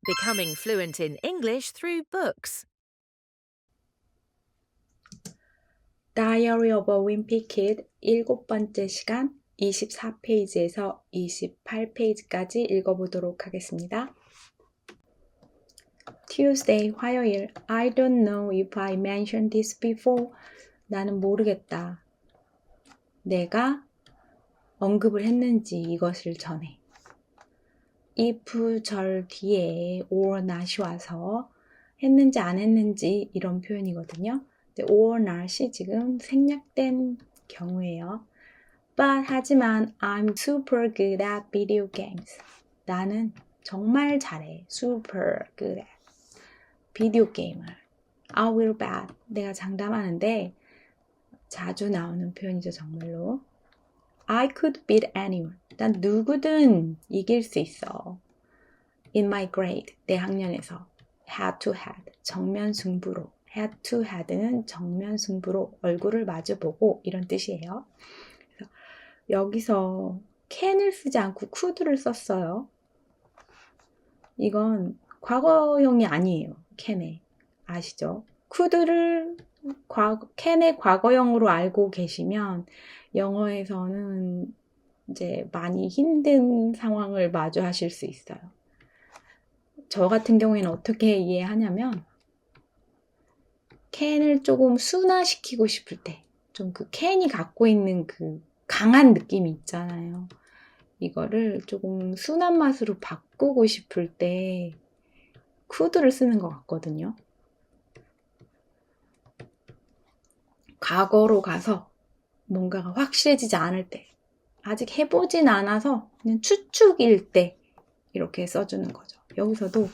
Becoming fluent in English through books. Diary of a Wimpy Kid 7번째 시간 24페이지에서 28페이지까지 읽어보도록 하겠습니다. Tuesday, 화요일. I don't know if I mentioned this before. 나는 모르겠다. 내가 언급을 했는지 이것을 전에. if 절 뒤에 or not이 와서 했는지 안 했는지 이런 표현이거든요. or not이 지금 생략된 경우예요. But 하지만 I'm super good at video games. 나는 정말 잘해. super good at 비디오 게임을. I will bet. 내가 장담하는데 자주 나오는 표현이죠, 정말로. I could beat anyone. 난 누구든 이길 수 있어. In my grade. 내 학년에서. Head to head. 정면 승부로. Head to head는 정면 승부로 얼굴을 마주보고 이런 뜻이에요. 그래서 여기서 can을 쓰지 않고 could를 썼어요. 이건 과거형이 아니에요. can에. 아시죠? could를 can의 과거형으로 알고 계시면 영어에서는 이제 많이 힘든 상황을 마주하실 수 있어요. 저 같은 경우에는 어떻게 이해하냐면 can을 조금 순화시키고 싶을 때 좀 그 can이 갖고 있는 그 강한 느낌이 있잖아요. 이거를 조금 순한 맛으로 바꾸고 싶을 때 could를 쓰는 것 같거든요. 과거로 가서 뭔가가 확실해지지 않을 때, 아직 해보진 않아서 그냥 추측일 때 이렇게 써주는 거죠. 여기서도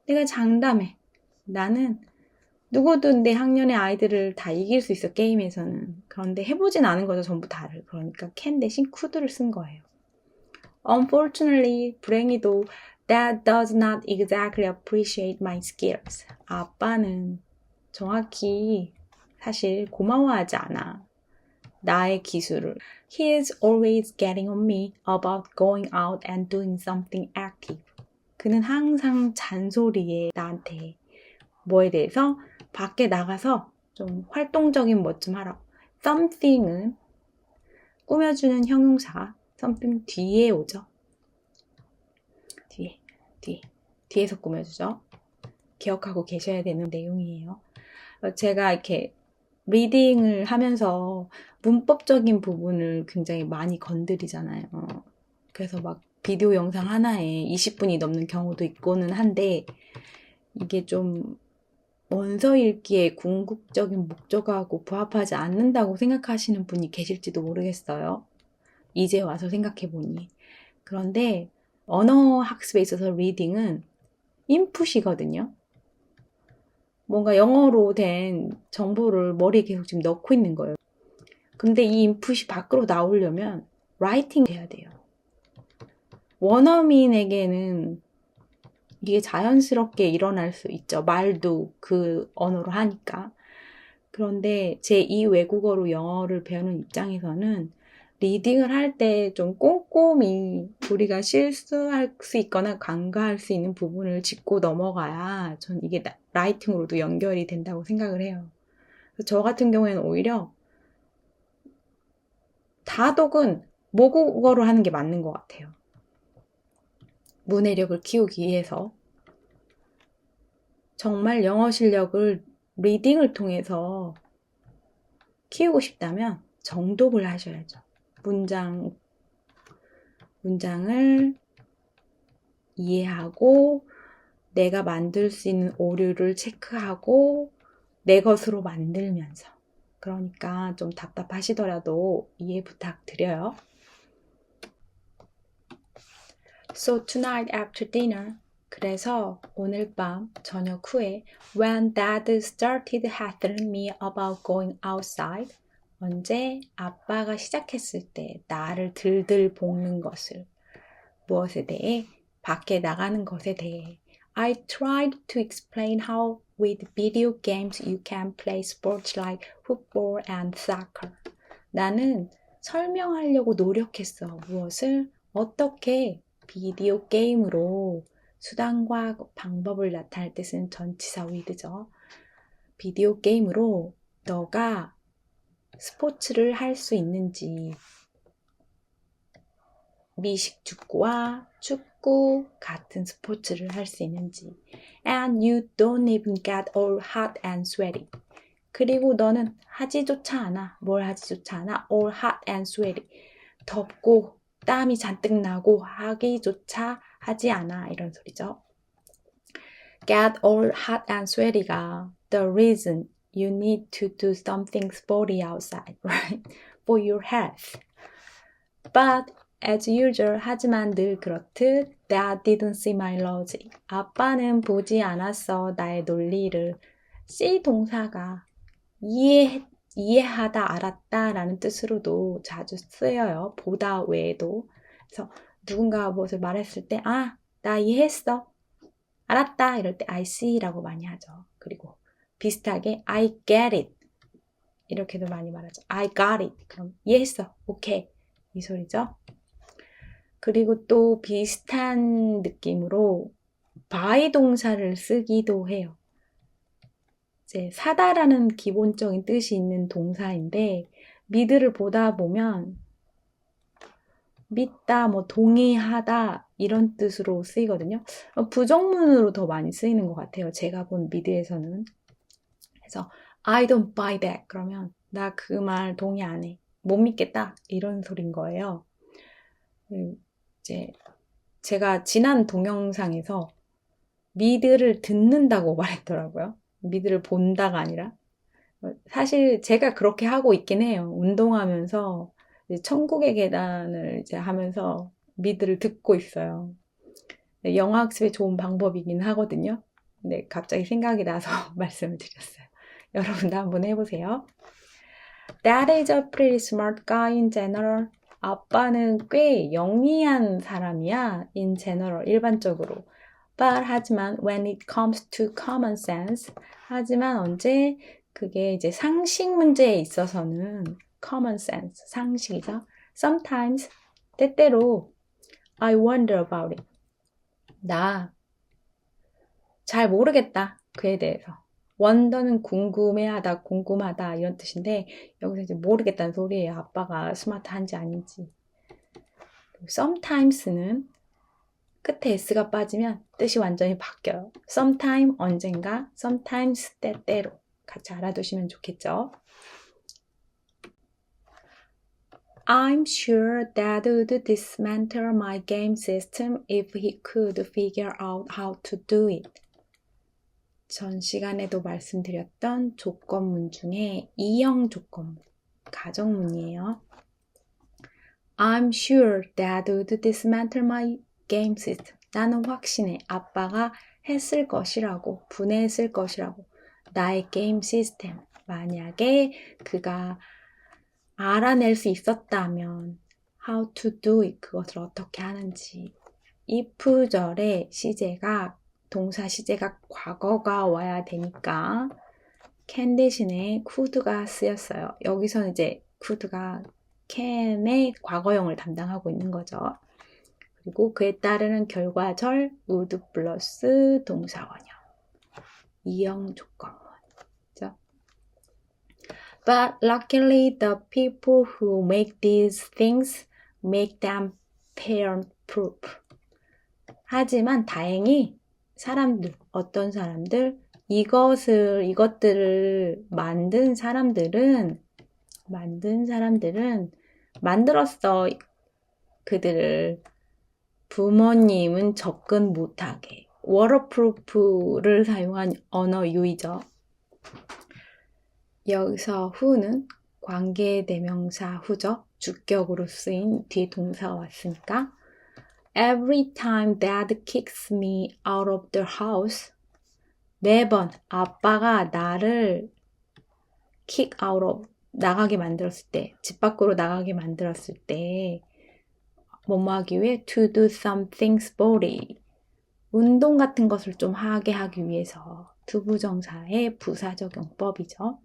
내가 장담해. 나는 누구든 내 학년의 아이들을 다 이길 수 있어, 게임에서는. 그런데 해보진 않은 거죠, 전부 다를. 그러니까 can 대신 could를 쓴 거예요. Unfortunately, 불행히도 Dad does not exactly appreciate my skills. 아빠는 정확히 사실 고마워하지 않아. 나의 기술을. He is always getting on me about going out and doing something active. 그는 항상 잔소리에 나한테 뭐에 대해서 밖에 나가서 좀 활동적인 뭐 좀 하라고. Something은 꾸며주는 형용사. something 뒤에 오죠. 뒤에서 꾸며주죠. 기억하고 계셔야 되는 내용이에요. 제가 이렇게 리딩을 하면서 문법적인 부분을 굉장히 많이 건드리잖아요. 그래서 막 비디오 영상 하나에 20분이 넘는 경우도 있고는 한데 이게 좀 원서 읽기에 궁극적인 목적하고 부합하지 않는다고 생각하시는 분이 계실지도 모르겠어요. 이제 와서 생각해보니. 그런데 언어 학습에 있어서 리딩은 인풋이거든요. 뭔가 영어로 된 정보를 머리에 계속 지금 넣고 있는 거예요. 근데 이 인풋이 밖으로 나오려면 라이팅 돼야 돼요. 원어민에게는 이게 자연스럽게 일어날 수 있죠. 말도 그 언어로 하니까. 그런데 제2 외국어로 영어를 배우는 입장에서는 리딩을 할 때 좀 꼼꼼히 우리가 실수할 수 있거나 간과할 수 있는 부분을 짚고 넘어가야 전 이게 라이팅으로도 연결이 된다고 생각을 해요. 저 같은 경우에는 오히려 다독은 모국어로 하는 게 맞는 것 같아요. 문해력을 키우기 위해서. 정말 영어 실력을 리딩을 통해서 키우고 싶다면 정독을 하셔야죠. 문장을 이해하고 내가 만들 수 있는 오류를 체크하고 내 것으로 만들면서. 그러니까 좀 답답하시더라도 이해 부탁드려요. So tonight after dinner, 그래서 오늘 밤 저녁 후에 when Dad started hassling me about going outside, 언제 아빠가 시작했을 때 나를 들들 볶는 것을, 무엇에 대해? 밖에 나가는 것에 대해. I tried to explain how with video games you can play sports like football and soccer. 나는 설명하려고 노력했어. 무엇을? 어떻게 비디오 게임으로 수단과 방법을 나타낼 때 쓰는 전치사 with죠. 비디오 게임으로 너가 스포츠를 할 수 있는지, 미식축구와 축구 같은 스포츠를 할 수 있는지. And you don't even get all hot and sweaty. 그리고 너는 하지조차 않아. 뭘 하지조차 않아? all hot and sweaty. 덥고 땀이 잔뜩 나고 하기조차 하지 않아. 이런 소리죠. Get all hot and sweaty가 the reason you need to do something sporty outside, right? For your health. But as usual, 하지만 늘 그렇듯 Dad didn't see my logic. 아빠는 보지 않았어 나의 논리를. see 동사가 이해하다, 알았다 라는 뜻으로도 자주 쓰여요. 보다 외에도. 그래서 누군가 무엇을 말했을 때 나 이해했어. 알았다 이럴 때 I see라고 많이 하죠. 그리고 비슷하게 I get it 이렇게도 많이 말하죠. I got it. 그럼 이해했어. 오케이. 이 소리죠. 그리고 또 비슷한 느낌으로 by 동사를 쓰기도 해요. 이제 사다라는 기본적인 뜻이 있는 동사인데 믿을 보다 보면 믿다, 동의하다 이런 뜻으로 쓰이거든요. 부정문으로 더 많이 쓰이는 것 같아요. 제가 본 미드에서는. 그래서 I don't buy that. 그러면 나 그 말 동의 안 해. 못 믿겠다. 이런 소린 거예요. 이제 제가 지난 동영상에서 미드를 듣는다고 말했더라고요. 미드를 본다가 아니라. 사실 제가 그렇게 하고 있긴 해요. 운동하면서 천국의 계단을 이제 하면서 미드를 듣고 있어요. 영어학습에 좋은 방법이긴 하거든요. 근데 갑자기 생각이 나서 말씀을 드렸어요. 여러분도 한번 해보세요. Dad is a pretty smart guy in general. 아빠는 꽤 영리한 사람이야. In general, 일반적으로. But 하지만 when it comes to common sense. 하지만 언제 그게 이제 상식 문제에 있어서는 common sense, 상식이죠. Sometimes, 때때로 I wonder about it. 나 잘 모르겠다. 그에 대해서. wonder는 궁금해하다, 궁금하다 이런 뜻인데 여기서 이제 모르겠다는 소리예요. 아빠가 스마트한지 아닌지. Sometimes는 끝에 s가 빠지면 뜻이 완전히 바뀌어요. Sometime 언젠가, sometimes 때때로 같이 알아두시면 좋겠죠. I'm sure Dad would dismantle my game system if he could figure out how to do it. 전 시간에도 말씀드렸던 조건문 중에 이형 조건문, 가정문이에요. I'm sure Dad would dismantle my game system. 나는 확신해. 아빠가 했을 것이라고, 분해했을 것이라고. 나의 게임 시스템. 만약에 그가 알아낼 수 있었다면 how to do it, 그것을 어떻게 하는지. if절의 시제가 동사 시제가 과거가 와야 되니까 can 대신에 could가 쓰였어요. 여기서는 이제 could가 can의 과거형을 담당하고 있는 거죠. 그리고 그에 따르는 결과절 would 플러스 동사원형. 이형 조건문. 그죠? But luckily the people who make these things make them parent-proof. 하지만 다행히 어떤 사람들, 이것들을 만든 사람들은 만들었어. 그들을 부모님은 접근 못하게. waterproof를 사용한 언어 유희죠. 여기서 who는 관계대명사 who죠. 주격으로 쓰인 뒤에 동사가 왔으니까 Every time Dad kicks me out of the house. 매번 아빠가 나를 kick out of, 나가게 만들었을 때, 집 밖으로 나가게 만들었을 때 뭐뭐 하기 위해 to do something sporty. 운동 같은 것을 좀 하게 하기 위해서 두부정사의 부사적용법이죠.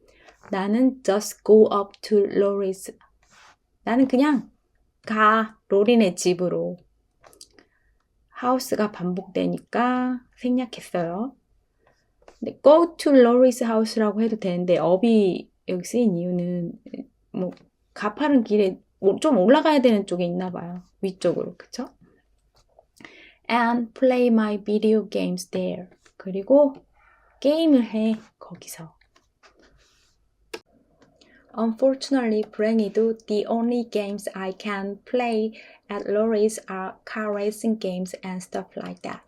나는 just go up to Lori's. 나는 그냥 가, 로리네 집으로. house가 반복되니까 생략했어요. 근데 go to Laurie's house라고 해도 되는데 up이 여기 쓰인 이유는 뭐 가파른 길에 좀 올라가야 되는 쪽에 있나 봐요. 위쪽으로. 그쵸? And play my video games there. 그리고 게임을 해. 거기서. Unfortunately, 불행히도 the only games I can play at Laurie's are car racing games and stuff like that.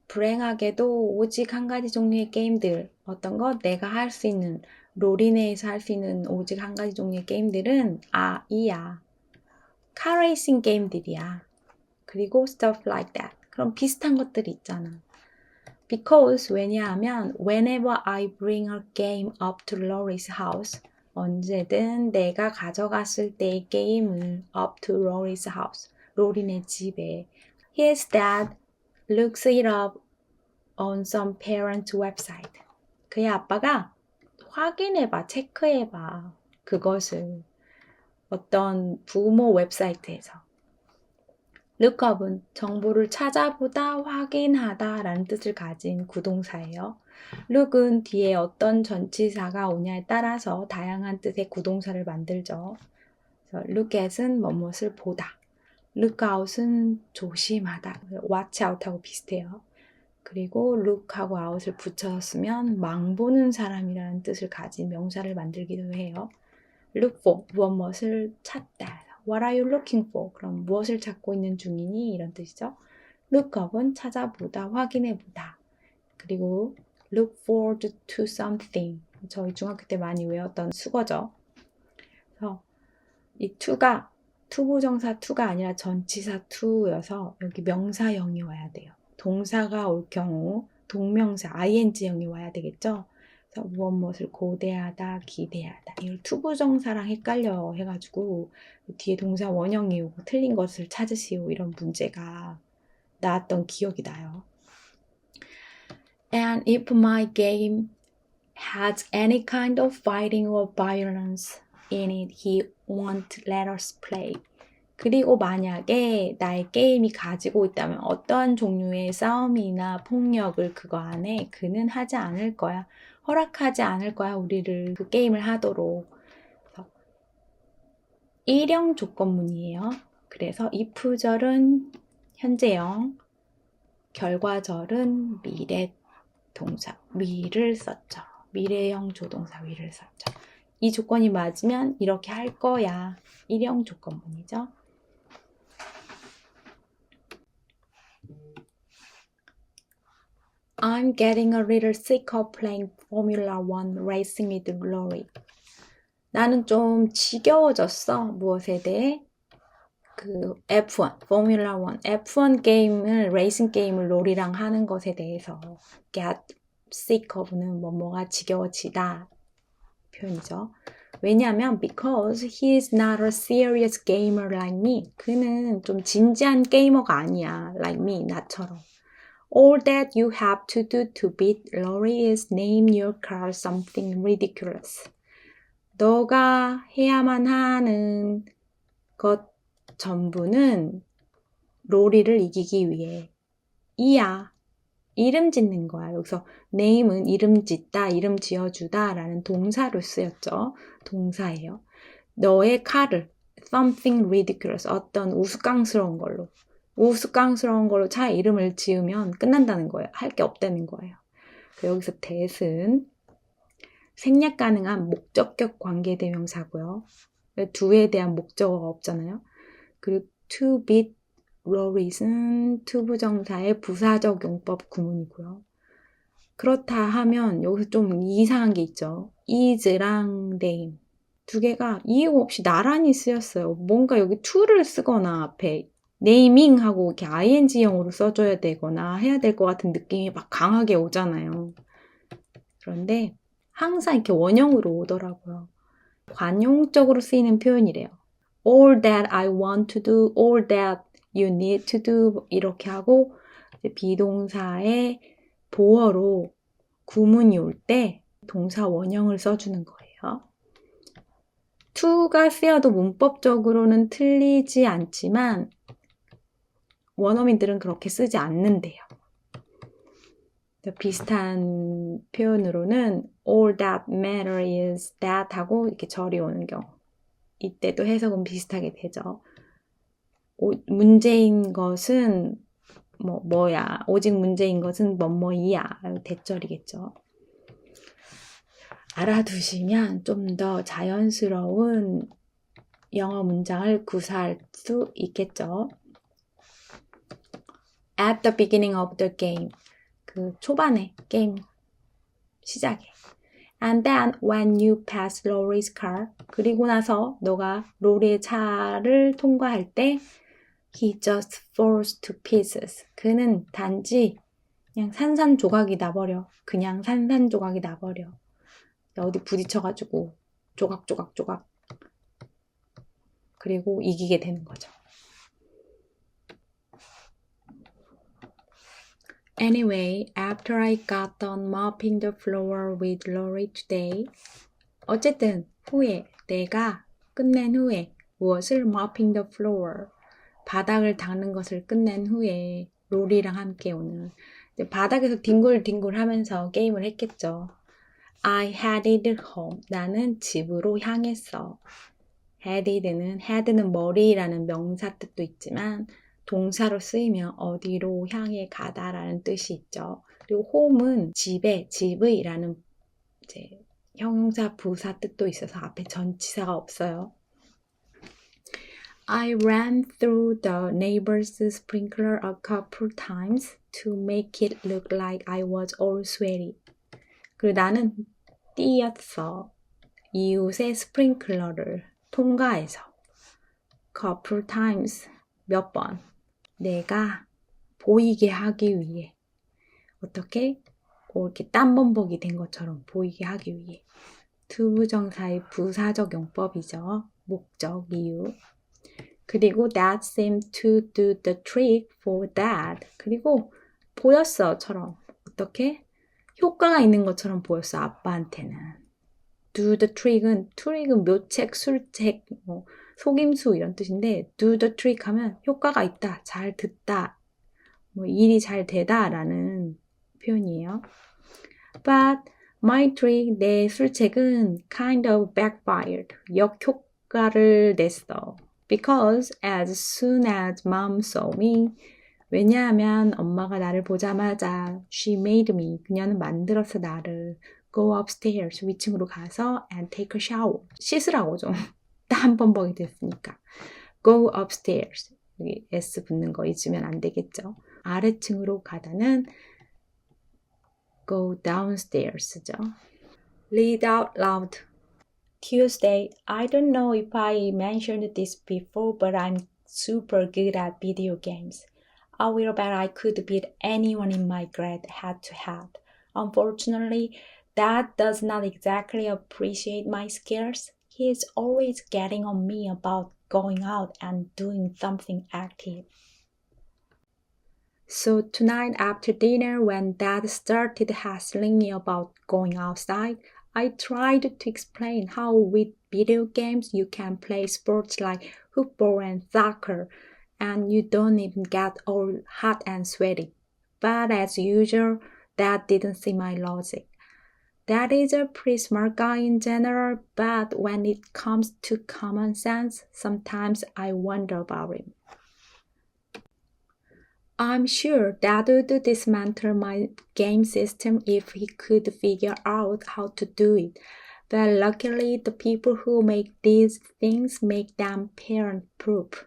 불행하게도 오직 한 가지 종류의 게임들, 어떤 거 내가 할 수 있는, 로리 내에서 할 수 있는 오직 한 가지 종류의 게임들은 이야. car racing 게임들이야. 그리고 stuff like that. 그럼 비슷한 것들이 있잖아. Because 왜냐하면 whenever I bring a game up to Laurie's house, 언제든 내가 가져갔을 때의 게임을 up to Laurie's house, 로리네 집에 his dad looks it up on some parent website. 그의 아빠가 확인해봐, 체크해봐. 그것을 어떤 부모 웹사이트에서. look up은 정보를 찾아보다, 확인하다 라는 뜻을 가진 구동사예요. look은 뒤에 어떤 전치사가 오냐에 따라서 다양한 뜻의 구동사를 만들죠. 그래서 look at은 뭐뭇을 보다. look out은 조심하다. watch out하고 비슷해요. 그리고 look하고 out을 붙여서 쓰면 망보는 사람이라는 뜻을 가진 명사를 만들기도 해요. look for, 무엇을 찾다. What are you looking for? 그럼 무엇을 찾고 있는 중이니? 이런 뜻이죠. look up은 찾아보다, 확인해보다. 그리고 look forward to something. 저희 중학교 때 많이 외웠던 수거죠. 그래서 이 to가 투부정사 to가 아니라 전치사 to여서 여기 명사형이 와야 돼요. 동사가 올 경우 동명사 ing형이 와야 되겠죠. 그래서 무엇을 고대하다, 기대하다. 이걸 투부정사랑 헷갈려 해가지고 뒤에 동사 원형이 오고 틀린 것을 찾으시오 이런 문제가 나왔던 기억이 나요. And if my game has any kind of fighting or violence in it, he won't let us play. 그리고 만약에 나의 게임이 가지고 있다면 어떠한 종류의 싸움이나 폭력을 그거 안에 그는 하지 않을 거야. 허락하지 않을 거야. 우리를 그 게임을 하도록. 일형 조건문이에요. 그래서 if절은 현재형, 결과절은 미래 동사, 위를 썼죠. 미래형 조동사 위를 썼죠. 이 조건이 맞으면 이렇게 할 거야. 일형 조건문이죠. I'm getting a little sick of playing Formula One racing with Laurie. 나는 좀 지겨워졌어. 무엇에 대해? 그 F1, Formula One, F1 게임을, 레이싱 게임을 로리랑 하는 것에 대해서 get sick of는 뭐뭐가 지겨워지다 표현이죠. 왜냐하면 because he is not a serious gamer like me. 그는 좀 진지한 게이머가 아니야. like me, 나처럼. All that you have to do to beat Laurie is name your car something ridiculous. 너가 해야만 하는 것 전부는 로리를 이기기 위해 이야. 이름 짓는 거야. 여기서 name은 이름 짓다, 이름 지어주다 라는 동사로 쓰였죠. 동사예요. 너의 칼을 something ridiculous, 어떤 우스꽝스러운 걸로 차 이름을 지으면 끝난다는 거예요. 할 게 없다는 거예요. 여기서 that은 생략 가능한 목적격 관계대명사고요. do에 대한 목적어가 없잖아요. 그리고 to beat Laurie는 투부정사의 부사적 용법 구문이고요. 그렇다 하면 여기서 좀 이상한 게 있죠. is랑 name 두 개가 이유 없이 나란히 쓰였어요. 뭔가 여기 to를 쓰거나 앞에 naming하고 이렇게 ing형으로 써줘야 되거나 해야 될 것 같은 느낌이 막 강하게 오잖아요. 그런데 항상 이렇게 원형으로 오더라고요. 관용적으로 쓰이는 표현이래요. All that I want to do, all that you need to do 이렇게 하고 이제 비동사의 보어로 구문이 올 때 동사 원형을 써주는 거예요. to가 쓰여도 문법적으로는 틀리지 않지만 원어민들은 그렇게 쓰지 않는데요. 비슷한 표현으로는 all that matter is that 하고 이렇게 절이 오는 경우. 이때도 해석은 비슷하게 되죠. 문제인 것은 뭐야. 오직 문제인 것은 뭐뭐이야. 대절이겠죠. 알아두시면 좀 더 자연스러운 영어 문장을 구사할 수 있겠죠. At the beginning of the game. 그 초반에 게임 시작에. And then when you pass Lori's car. 그리고 나서 너가 로리의 차를 통과할 때 he just falls to pieces. 그는 단지 그냥 산산조각이 나버려. 그냥 산산조각이 나버려. 어디 부딪혀가지고 조각조각조각. 그리고 이기게 되는 거죠. Anyway, after I got done mopping the floor with Lori today. 어쨌든 후에 내가 끝낸 후에 무엇을 mopping the floor. 바닥을 닦는 것을 끝낸 후에 로리랑 함께 오늘 바닥에서 뒹굴뒹굴 하면서 게임을 했겠죠. I headed home. 나는 집으로 향했어. head는 머리라는 명사 뜻도 있지만 동사로 쓰이면 어디로 향해 가다라는 뜻이 있죠. 그리고 home은 집의라는 이제 형용사 부사 뜻도 있어서 앞에 전치사가 없어요. I ran through the neighbor's sprinkler a couple times to make it look like I was all sweaty. 그리고 나는 뛰었어. 이웃의 스프링클러를 통과해서 couple times 몇 번 내가 보이게 하기 위해 어떻게 이렇게 땀범벅이 된 것처럼 보이게 하기 위해 투부정사의 부사적 용법이죠. 목적, 이유. 그리고 that seemed to do the trick for that. 그리고 보였어처럼 어떻게 효과가 있는 것처럼 보였어. 아빠한테는. do the trick은 묘책, 술책, 속임수 이런 뜻인데 do the trick 하면 효과가 있다, 잘 듣다, 일이 잘 되다 라는 표현이에요. But my trick, 내 술책은 kind of backfired. 역효과를 냈어. Because as soon as mom saw me, 왜냐하면 엄마가 나를 보자마자 she made me, 그녀는 만들었어 나를 go upstairs, 위층으로 가서 and take a shower, 씻으라고 좀 땀범벅이 됐으니까 go upstairs, 여기 s 붙는 거 잊으면 안 되겠죠. 아래층으로 가다는 go downstairs죠. Read out loud. Tuesday, I don't know if I mentioned this before, but I'm super good at video games. I will bet I could beat anyone in my grade head to head. Unfortunately, Dad does not exactly appreciate my skills. He is always getting on me about going out and doing something active. So tonight after dinner, when Dad started hassling me about going outside, I tried to explain how with video games you can play sports like football and soccer, and you don't even get all hot and sweaty. But as usual, Dad didn't see my logic. Dad is a pretty smart guy in general, but when it comes to common sense, sometimes I wonder about him. I'm sure Dad would dismantle my game system if he could figure out how to do it. But luckily, the people who make these things make them parent-proof.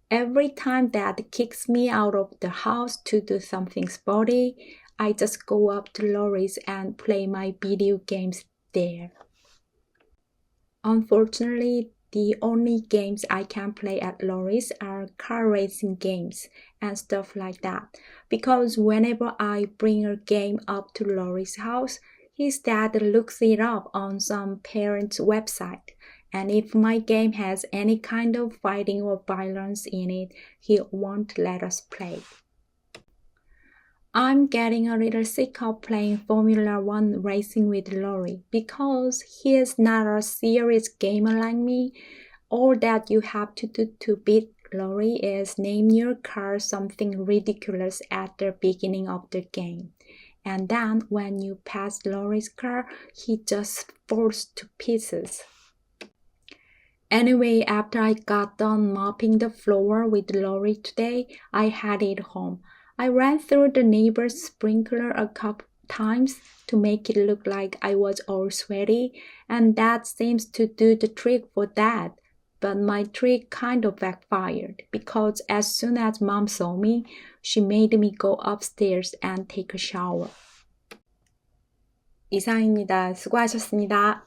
Every time Dad kicks me out of the house to do something sporty, I just go up to Lori's and play my video games there. Unfortunately, the only games I can play at Lori's are car racing games and stuff like that, because whenever I bring a game up to Lori's house, his dad looks it up on some parent's website, and if my game has any kind of fighting or violence in it, he won't let us play. I'm getting a little sick of playing Formula 1 racing with Lori because he is not a serious gamer like me. All that you have to do to beat Lori is name your car something ridiculous at the beginning of the game. And then when you pass Lori's car, he just falls to pieces. Anyway, after I got done mopping the floor with Lori today, I headed home. I ran through the neighbor's sprinkler a couple times to make it look like I was all sweaty, and that seems to do the trick for Dad. But my trick kind of backfired because as soon as Mom saw me, she made me go upstairs and take a shower. 이상입니다. 수고하셨습니다.